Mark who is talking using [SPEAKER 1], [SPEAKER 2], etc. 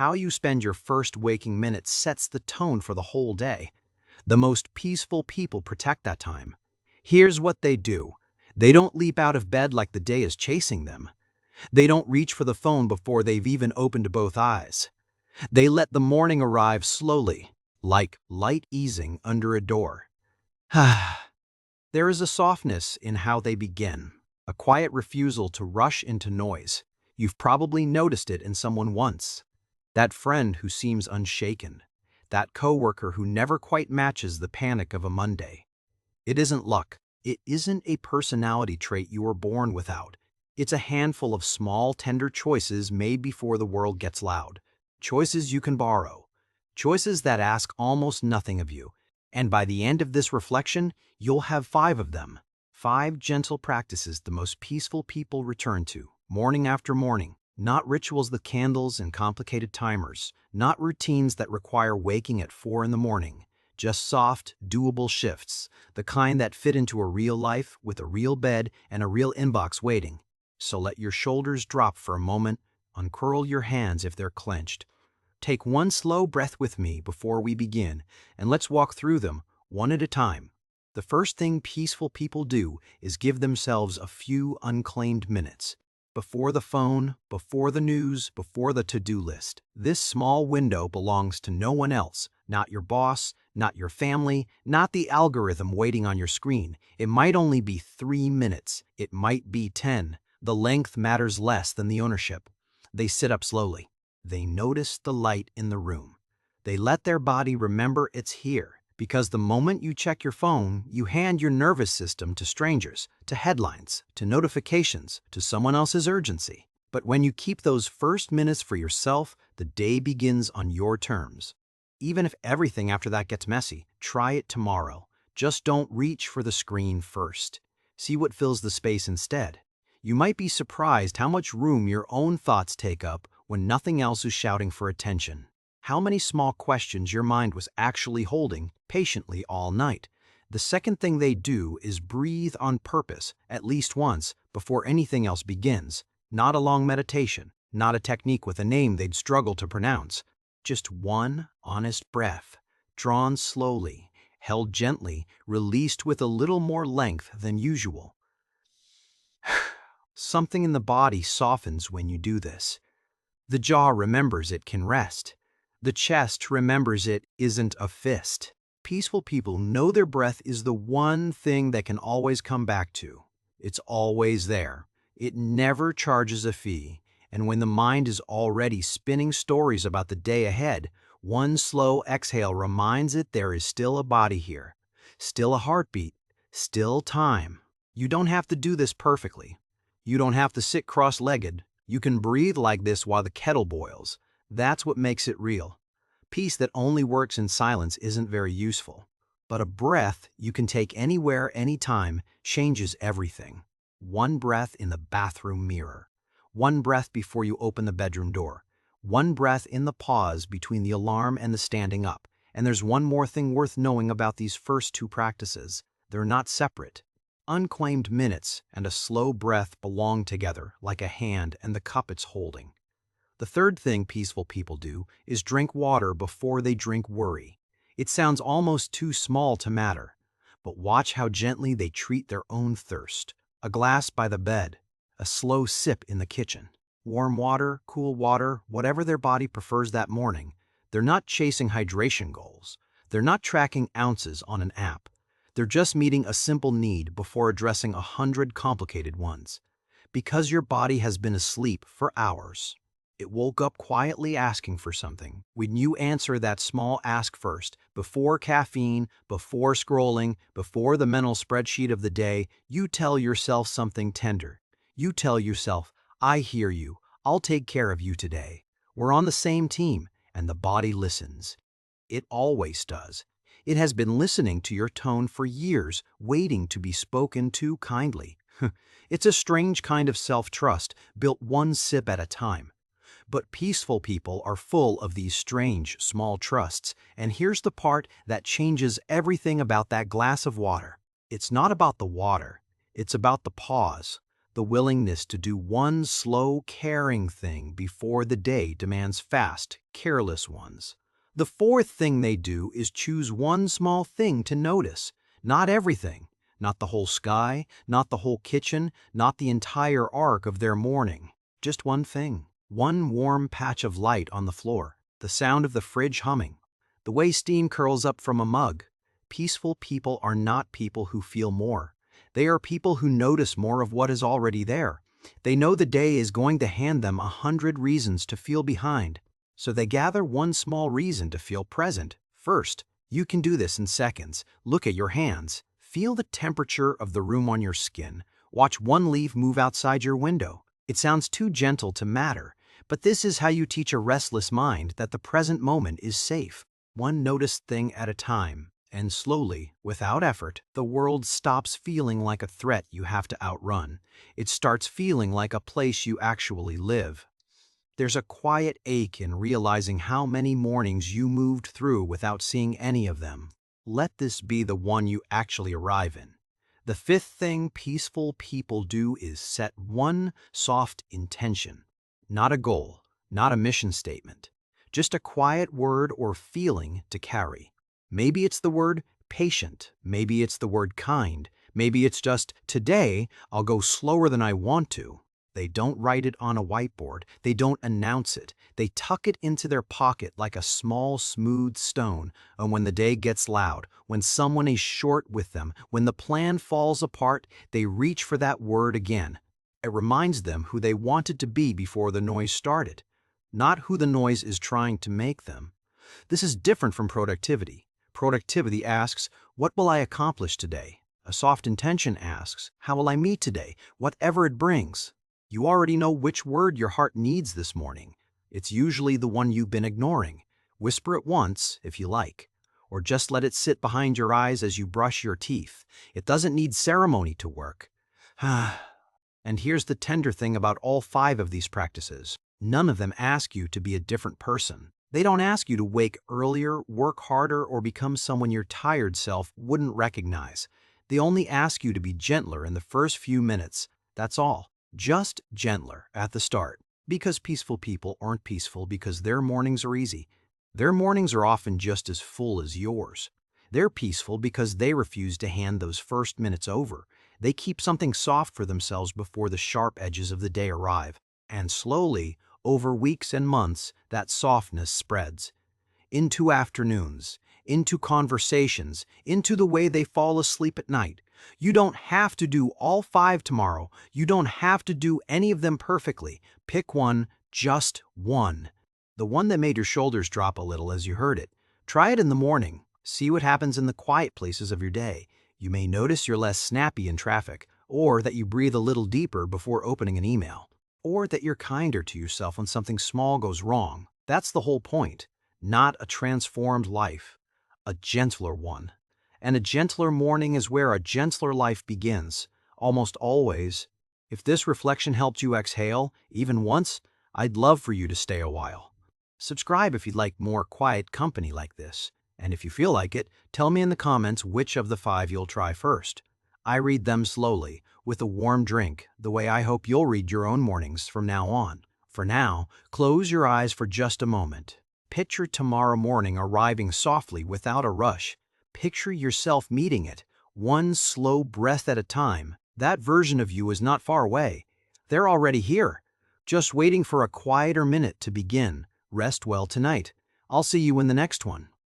[SPEAKER 1] how you spend your first waking minutes sets the tone for the whole day. The most peaceful people protect that time. Here's what they do. They don't leap out of bed like the day is chasing them. They don't reach for the phone before they've even opened both eyes. They let the morning arrive slowly, like light easing under a door. There is a softness in how they begin, a quiet refusal to rush into noise. You've probably noticed it in someone once. That friend who seems unshaken. That coworker who never quite matches the panic of a Monday. It isn't luck. It isn't a personality trait you were born without. It's a handful of small, tender choices made before the world gets loud. Choices you can borrow. Choices that ask almost nothing of you. And by the end of this reflection, you'll have 5 of them. 5 gentle practices the most peaceful people return to, morning after morning. Not rituals with candles and complicated timers. Not routines that require waking at 4 in the morning. Just soft, doable shifts, the kind that fit into a real life with a real bed and a real inbox waiting. So let your shoulders drop for a moment, uncurl your hands if they're clenched. Take one slow breath with me before we begin, and let's walk through them, one at a time. The first thing peaceful people do is give themselves a few unclaimed minutes. Before the phone, before the news, before the to-do list. This small window belongs to no one else, not your boss, not your family, not the algorithm waiting on your screen. It might only be 3 minutes. It might be 10. The length matters less than the ownership. They sit up slowly. They notice the light in the room. They let their body remember it's here. Because the moment you check your phone, you hand your nervous system to strangers, to headlines, to notifications, to someone else's urgency. But when you keep those first minutes for yourself, the day begins on your terms. Even if everything after that gets messy, try it tomorrow. Just don't reach for the screen first. See what fills the space instead. You might be surprised how much room your own thoughts take up when nothing else is shouting for attention. How many small questions your mind was actually holding patiently all night. The second thing they do is breathe on purpose at least once before anything else begins. Not a long meditation, not a technique with a name they'd struggle to pronounce. Just one honest breath, drawn slowly, held gently, released with a little more length than usual. Something in the body softens when you do this. The jaw remembers it can rest. The chest remembers it isn't a fist. Peaceful people know their breath is the one thing they can always come back to. It's always there. It never charges a fee. And when the mind is already spinning stories about the day ahead, one slow exhale reminds it there is still a body here, still a heartbeat, still time. You don't have to do this perfectly. You don't have to sit cross-legged. You can breathe like this while the kettle boils. That's what makes it real. Peace that only works in silence isn't very useful. But a breath you can take anywhere, anytime, changes everything. One breath in the bathroom mirror. One breath before you open the bedroom door. One breath in the pause between the alarm and the standing up. And there's one more thing worth knowing about these first 2 practices. They're not separate. Unclaimed minutes and a slow breath belong together like a hand and the cup it's holding. The third thing peaceful people do is drink water before they drink worry. It sounds almost too small to matter, but watch how gently they treat their own thirst. A glass by the bed, a slow sip in the kitchen. Warm water, cool water, whatever their body prefers that morning. They're not chasing hydration goals. They're not tracking ounces on an app. They're just meeting a simple need before addressing 100 complicated ones. Because your body has been asleep for hours. It woke up quietly asking for something. When you answer that small ask first, before caffeine, before scrolling, before the mental spreadsheet of the day, you tell yourself something tender. You tell yourself, I hear you. I'll take care of you today. We're on the same team, and the body listens. It always does. It has been listening to your tone for years, waiting to be spoken to kindly. It's a strange kind of self-trust, built one sip at a time. But peaceful people are full of these strange, small trusts, and here's the part that changes everything about that glass of water. It's not about the water, it's about the pause. the willingness to do one slow, caring thing before the day demands fast, careless ones. The fourth thing they do is choose one small thing to notice, not everything, not the whole sky, not the whole kitchen, not the entire arc of their morning. Just one thing. One warm patch of light on the floor, the sound of the fridge humming, the way steam curls up from a mug. Peaceful people are not people who feel more. They are people who notice more of what is already there. They know the day is going to hand them 100 reasons to feel behind, so they gather one small reason to feel present first. You can do this in seconds. Look at your hands. Feel the temperature of the room on your skin. Watch one leaf move outside your window. It sounds too gentle to matter, but this is how you teach a restless mind that the present moment is safe. One noticed thing at a time, and slowly, without effort, the world stops feeling like a threat you have to outrun. It starts feeling like a place you actually live. There's a quiet ache in realizing how many mornings you moved through without seeing any of them. Let this be the one you actually arrive in. The fifth thing peaceful people do is set one soft intention. Not a goal, not a mission statement, just a quiet word or feeling to carry. Maybe it's the word patient, maybe it's the word kind, maybe it's just, today I'll go slower than I want to. They don't write it on a whiteboard, they don't announce it, they tuck it into their pocket like a small, smooth stone, and when the day gets loud, when someone is short with them, when the plan falls apart, they reach for that word again. It reminds them who they wanted to be before the noise started, not who the noise is trying to make them. This is different from productivity. Productivity asks, what will I accomplish today? A soft intention asks, how will I meet today, whatever it brings? You already know which word your heart needs this morning. It's usually the one you've been ignoring. Whisper it once, if you like, or just let it sit behind your eyes as you brush your teeth. It doesn't need ceremony to work. And here's the tender thing about all 5 of these practices. None of them ask you to be a different person. They don't ask you to wake earlier, work harder, or become someone your tired self wouldn't recognize. They only ask you to be gentler in the first few minutes. That's all. Just gentler at the start. Because peaceful people aren't peaceful because their mornings are easy. Their mornings are often just as full as yours. They're peaceful because they refuse to hand those first minutes over. They keep something soft for themselves before the sharp edges of the day arrive. And slowly, over weeks and months, that softness spreads. Into afternoons, into conversations, into the way they fall asleep at night. You don't have to do all 5 tomorrow. You don't have to do any of them perfectly. Pick one, just one. The one that made your shoulders drop a little as you heard it. Try it in the morning. See what happens in the quiet places of your day. You may notice you're less snappy in traffic, or that you breathe a little deeper before opening an email, or that you're kinder to yourself when something small goes wrong. That's the whole point. Not a transformed life, a gentler one. And a gentler morning is where a gentler life begins, almost always. If this reflection helped you exhale, even once, I'd love for you to stay a while. Subscribe if you'd like more quiet company like this. And if you feel like it, tell me in the comments which of the 5 you'll try first. I read them slowly, with a warm drink, the way I hope you'll read your own mornings from now on. For now, close your eyes for just a moment. Picture tomorrow morning arriving softly without a rush. Picture yourself meeting it, one slow breath at a time. That version of you is not far away. They're already here, just waiting for a quieter minute to begin. Rest well tonight. I'll see you in the next one.